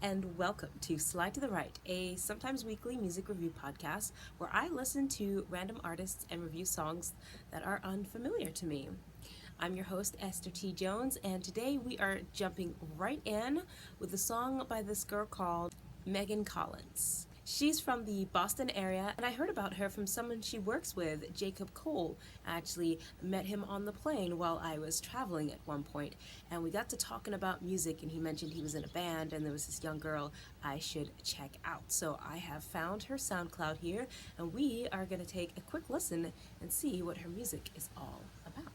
and welcome to Slide to the Right, a sometimes weekly music review podcast where I listen to random artists and review songs that are unfamiliar to me. I'm your host, Esther T. Jones, and today we are jumping right in with a song by this girl called Meaghan Collins. She's from the Boston area, and I heard about her from someone she works with, Jacob Kohl. I actually met him on the plane while I was traveling at one point, and we got to talking about music, and he mentioned he was in a band, and there was this young girl I should check out. So I have found her SoundCloud here, and we are going to take a quick listen and see what her music is all about.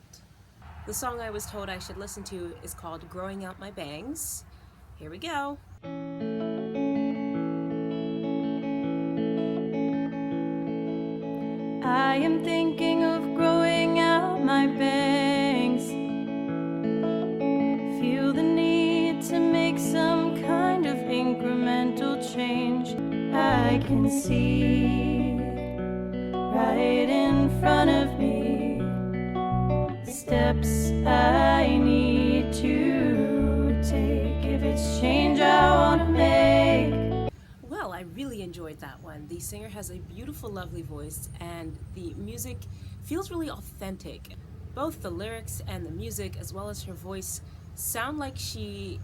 The song I was told I should listen to is called Growing Out My Bangs. Here we go. I am thinking of growing out my bangs. Feel the need to make some kind of incremental change. I can see right in front of me the steps I need to take if it's change I want to make. Well, I really enjoyed that one. The singer has a beautiful, lovely voice, and the music feels really authentic. Both the lyrics and the music, as well as her voice, sound like she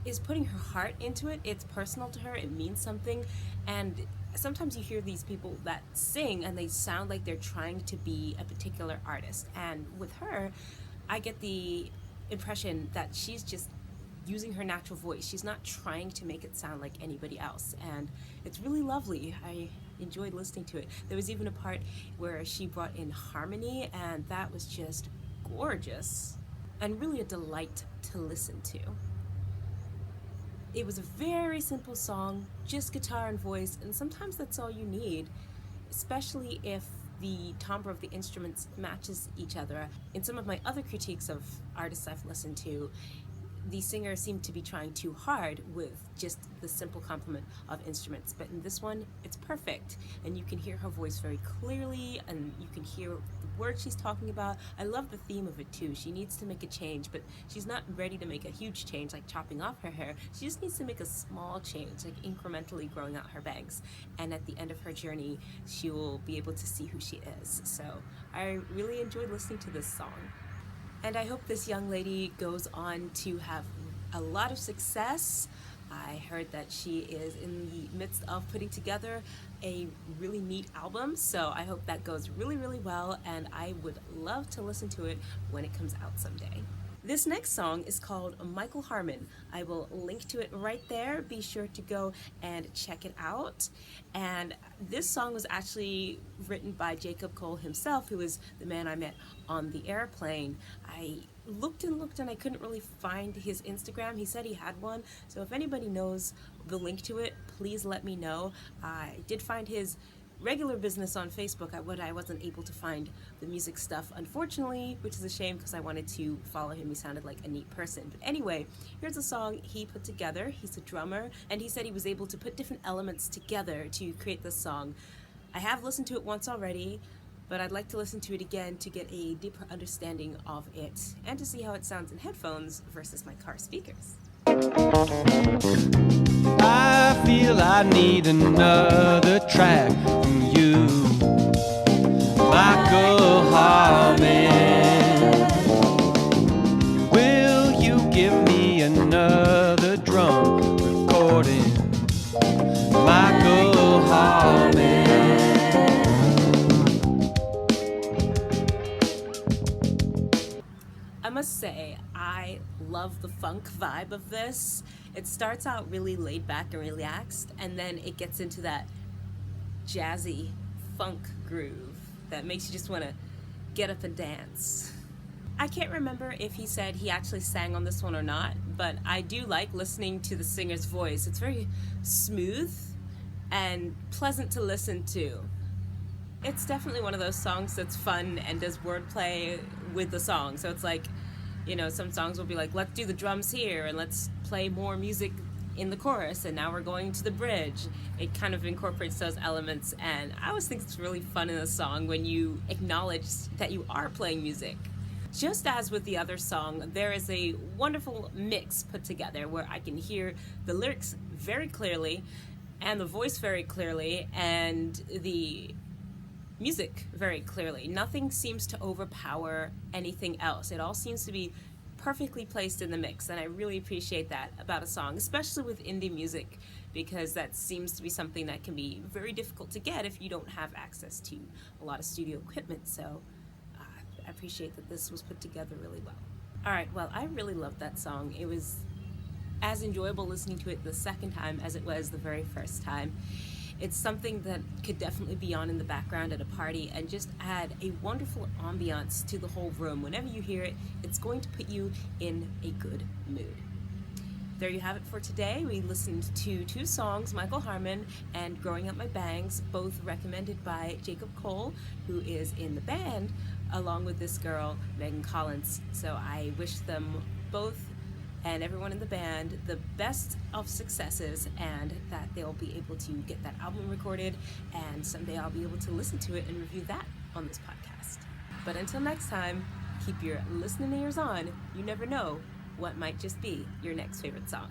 is putting her heart into it. It's personal to her, it means something, and sometimes you hear these people that sing and they sound like they're trying to be a particular artist. And with her, I get the impression that she's just using her natural voice. She's not trying to make it sound like anybody else, and it's really lovely. I enjoyed listening to it. There was even a part where she brought in harmony, and that was just gorgeous and really a delight to listen to. It was a very simple song, just guitar and voice, and sometimes that's all you need, especially if the timbre of the instruments matches each other. In some of my other critiques of artists I've listened to, the singer seemed to be trying too hard with just the simple complement of instruments, but in this one it's perfect, and you can hear her voice very clearly, and you can hear the words she's talking about. I love the theme of it too. She needs to make a change, but she's not ready to make a huge change like chopping off her hair. She just needs to make a small change, like incrementally growing out her bangs, and at the end of her journey she will be able to see who she is. So I really enjoyed listening to this song. And I hope this young lady goes on to have a lot of success. I heard that she is in the midst of putting together a really neat album, so I hope that goes really, really well, and I would love to listen to it when it comes out someday. This next song is called Michael Harmon. I will link to it right there. Be sure to go and check it out. And this song was actually written by Jacob Kohl himself, who is the man I met on the airplane. I looked and I couldn't really find his Instagram. He said he had one, so if anybody knows the link to it, please let me know. I did find his regular business on Facebook, I wasn't able to find the music stuff, unfortunately, which is a shame because I wanted to follow him. He sounded like a neat person. But anyway, here's a song he put together. He's a drummer, and he said he was able to put different elements together to create this song. I have listened to it once already, but I'd like to listen to it again to get a deeper understanding of it and to see how it sounds in headphones versus my car speakers. I feel I need another track from you, Michael Harmon. Will you give me another drum recording, Michael Harmon? I must say, I love the funk vibe of this. It starts out really laid back and relaxed, and then it gets into that jazzy funk groove that makes you just want to get up and dance. I can't remember if he said he actually sang on this one or not, but I do like listening to the singer's voice. It's very smooth and pleasant to listen to. It's definitely one of those songs that's fun and does wordplay with the song. So it's like, you know, some songs will be like, let's do the drums here and let's play more music in the chorus, and now we're going to the bridge. It kind of incorporates those elements, and I always think it's really fun in a song when you acknowledge that you are playing music. Just as with the other song, there is a wonderful mix put together where I can hear the lyrics very clearly and the voice very clearly and the music very clearly. Nothing seems to overpower anything else. It all seems to be perfectly placed in the mix, and I really appreciate that about a song, especially with indie music, because that seems to be something that can be very difficult to get if you don't have access to a lot of studio equipment. So I appreciate that this was put together really well. All right, well, I really loved that song. It was as enjoyable listening to it the second time as it was the very first time. It's something that could definitely be on in the background at a party and just add a wonderful ambiance to the whole room. Whenever you hear it, it's going to put you in a good mood. There you have it for today. We listened to two songs, Michael Harmon and Growing Up My Bangs, both recommended by Jacob Kohl, who is in the band, along with this girl, Meaghan Collins. So I wish them both and everyone in the band the best of successes, and that they'll be able to get that album recorded, and someday I'll be able to listen to it and review that on this podcast. But until next time, keep your listening ears on. You never know what might just be your next favorite song.